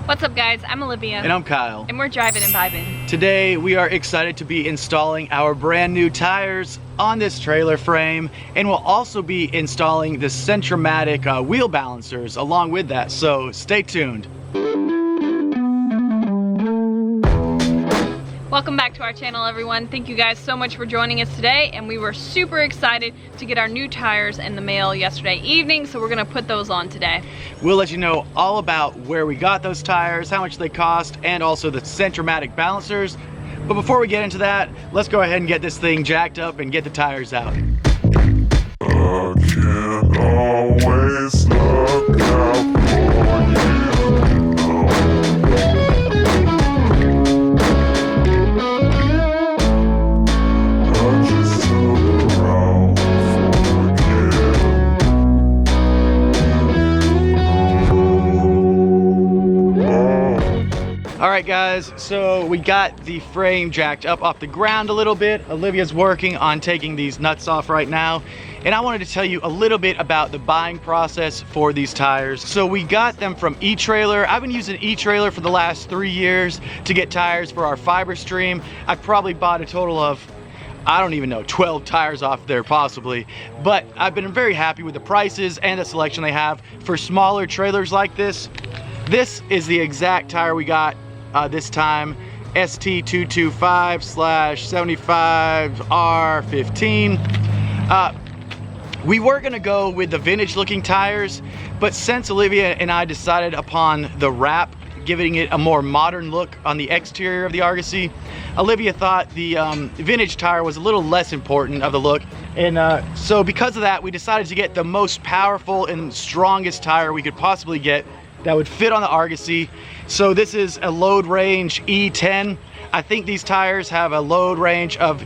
What's up guys, I'm Olivia. And I'm Kyle. And we're Drivin and Vibin. Today we are excited to be installing our brand new tires on this trailer frame, and we'll also be installing the Centromatic wheel balancers along with that, so stay tuned. Welcome back to our channel everyone. Thank you guys so much for joining us today, and we were super excited to get our new tires in the mail yesterday evening, so we're gonna put those on today. We'll let you know all about where we got those tires, how much they cost, and also the Centromatic balancers. But before we get into that, let's go ahead and get this thing jacked up and get the tires out. I can't always look out for you. Alright guys, so we got the frame jacked up off the ground a little bit. Olivia's working on taking these nuts off right now. And I wanted to tell you a little bit about the buying process for these tires. So we got them from eTrailer. I've been using eTrailer for the last 3 years to get tires for our Fiberstream. I've probably bought a total of, I don't even know, 12 tires off there possibly. But I've been very happy with the prices and the selection they have for smaller trailers like this. This is the exact tire we got this time, ST225/75R15. We were gonna go with the vintage looking tires, but since Olivia and I decided upon the wrap, giving it a more modern look on the exterior of the Argosy, Olivia thought the vintage tire was a little less important of the look. And so because of that, we decided to get the most powerful and strongest tire we could possibly get that would fit on the Argosy. So this is a load range E10. I think these tires have a load range of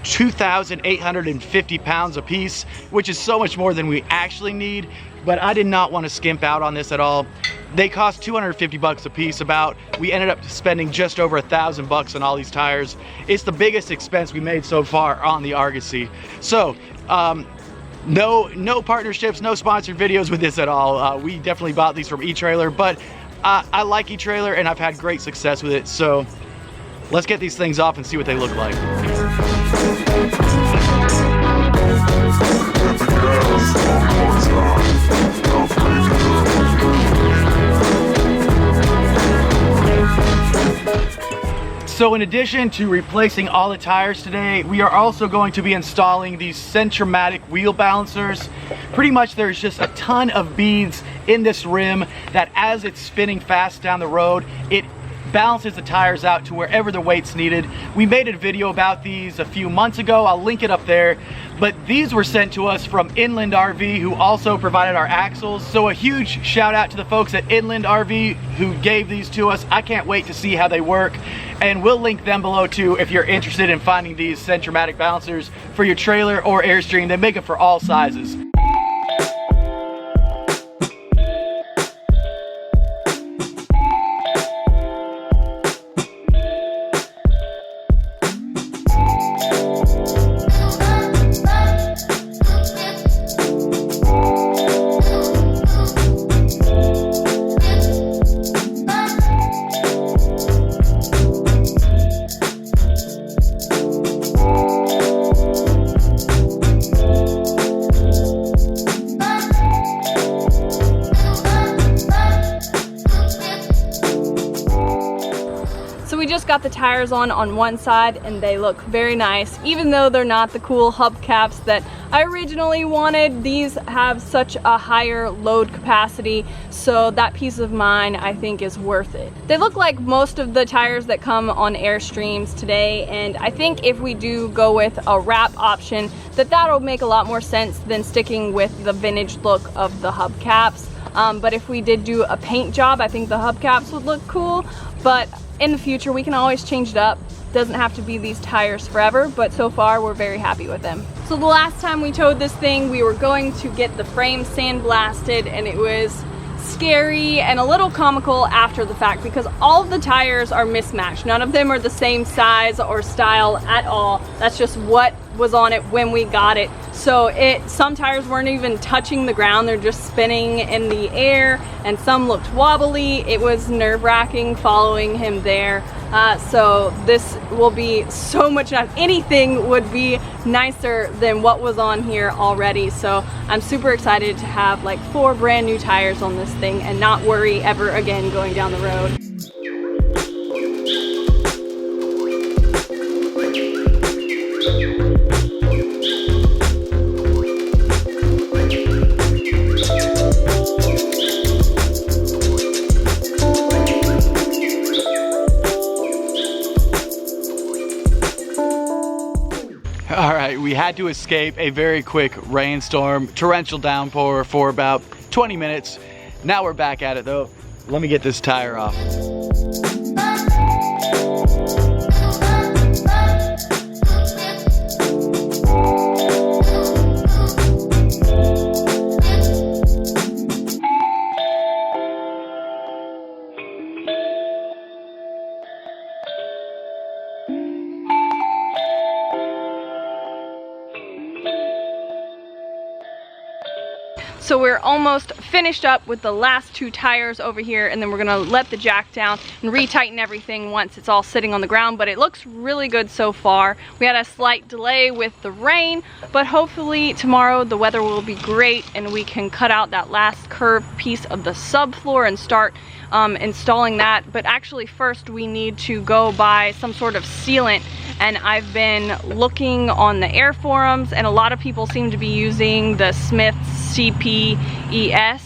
2,850 pounds a piece, which is so much more than we actually need, but I did not want to skimp out on this at all. They cost 250 bucks a piece about. We ended up spending just over $1,000 on all these tires. It's the biggest expense we made so far on the Argosy. So, no partnerships, no sponsored videos with this at all. We definitely bought these from eTrailer, but I like eTrailer and I've had great success with it. So let's get these things off and see what they look like. So in addition to replacing all the tires today, we are also going to be installing these Centromatic wheel balancers. Pretty much there's just a ton of beads in this rim that as it's spinning fast down the road, it balances the tires out to wherever the weight's needed. We made a video about these a few months ago. I'll link it up there. But these were sent to us from Inland RV, who also provided our axles. So a huge shout out to the folks at Inland RV who gave these to us. I can't wait to see how they work. And we'll link them below too if you're interested in finding these Centromatic balancers for your trailer or Airstream. They make them for all sizes. Got the tires on one side and they look very nice, even though they're not the cool hubcaps that I originally wanted. These have such a higher load capacity, so that peace of mind I think is worth it. They look like most of the tires that come on Airstreams today, and I think if we do go with a wrap option, that'll make a lot more sense than sticking with the vintage look of the hubcaps. But if we did do a paint job, I think the hubcaps would look cool. But in the future, we can always change it up. Doesn't have to be these tires forever, but so far we're very happy with them. So the last time we towed this thing, we were going to get the frame sandblasted, and it was scary and a little comical after the fact because all of the tires are mismatched. None of them are the same size or style at all. That's just what was on it when we got it. So some tires weren't even touching the ground, they're just spinning in the air, and some looked wobbly. It was nerve-wracking following him there. So this will be so much nice. Anything would be nicer than what was on here already. So I'm super excited to have like 4 brand new tires on this thing and not worry ever again going down the road. All right, we had to escape a very quick rainstorm, torrential downpour for about 20 minutes. Now we're back at it though. Let me get this tire off. So we're almost finished up with the last 2 tires over here, and then we're gonna let the jack down and retighten everything once it's all sitting on the ground, but it looks really good so far. We had a slight delay with the rain, but hopefully tomorrow the weather will be great and we can cut out that last curved piece of the subfloor and start installing that. But actually first we need to go buy some sort of sealant, and I've been looking on the air forums and a lot of people seem to be using the Smith's CPES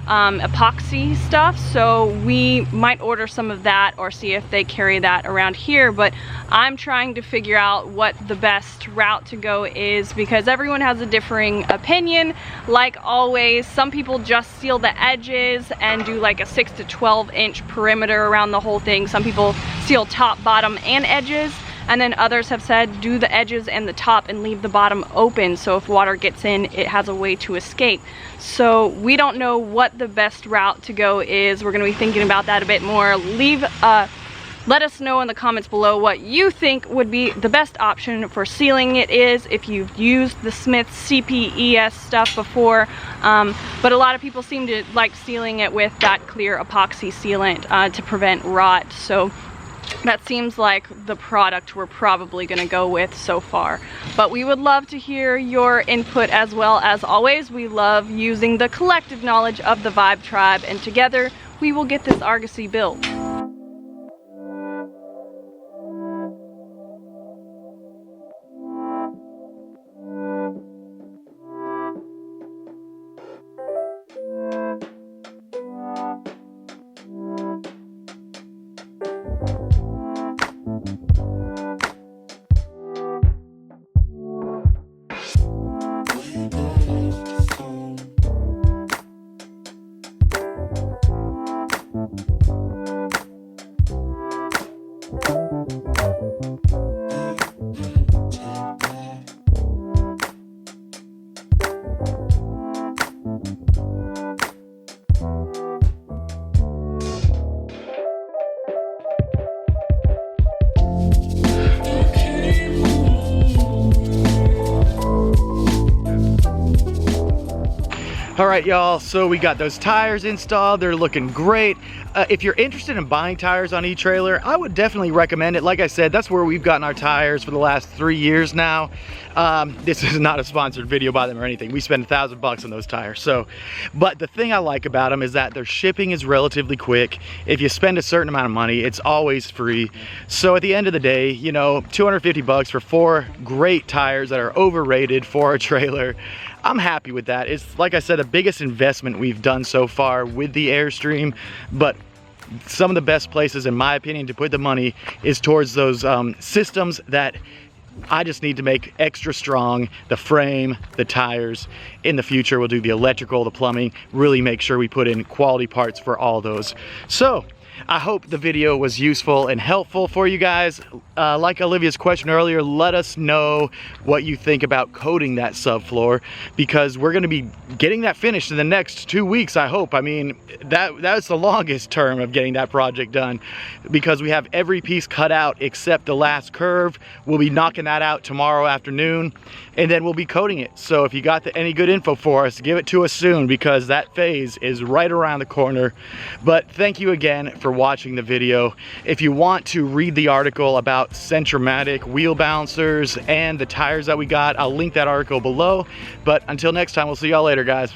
epoxy stuff, so we might order some of that or see if they carry that around here. But I'm trying to figure out what the best route to go is because everyone has a differing opinion. Like always, some people just seal the edges and do like a 6 to 12 inch perimeter around the whole thing. Some people seal top, bottom, and edges. And then others have said do the edges and the top and leave the bottom open, so if water gets in, it has a way to escape. So we don't know what the best route to go is. We're gonna be thinking about that a bit more. Let us know in the comments below what you think would be the best option for sealing it is, if you've used the Smith's CPES stuff before. But a lot of people seem to like sealing it with that clear epoxy sealant to prevent rot. So that seems like the product we're probably gonna go with so far. But we would love to hear your input as well. As always, we love using the collective knowledge of the Vibe Tribe, and together we will get this Argosy built. All right, y'all, so we got those tires installed. They're looking great. If you're interested in buying tires on eTrailer, I would definitely recommend it. Like I said, that's where we've gotten our tires for the last 3 years now. This is not a sponsored video by them or anything. We spend $1,000 on those tires. But the thing I like about them is that their shipping is relatively quick. If you spend a certain amount of money, it's always free. So at the end of the day, you know, $250 for 4 great tires that are overrated for a trailer. I'm happy with that. It's, like I said, the biggest investment we've done so far with the Airstream, but some of the best places, in my opinion, to put the money is towards those systems that I just need to make extra strong. The frame, the tires. In the future, we'll do the electrical, the plumbing, really make sure we put in quality parts for all those. So, I hope the video was useful and helpful for you guys. Like Olivia's question earlier, let us know what you think about coating that subfloor, because we're going to be getting that finished in the next 2 weeks, I hope. I mean, that's the longest term of getting that project done, because we have every piece cut out except the last curve. We'll be knocking that out tomorrow afternoon, and then we'll be coating it. So if you got any good info for us, give it to us soon, because that phase is right around the corner. But thank you again for watching the video. If you want to read the article about Centromatic wheel balancers and the tires that we got, I'll link that article below. But until next time, we'll see y'all later, guys.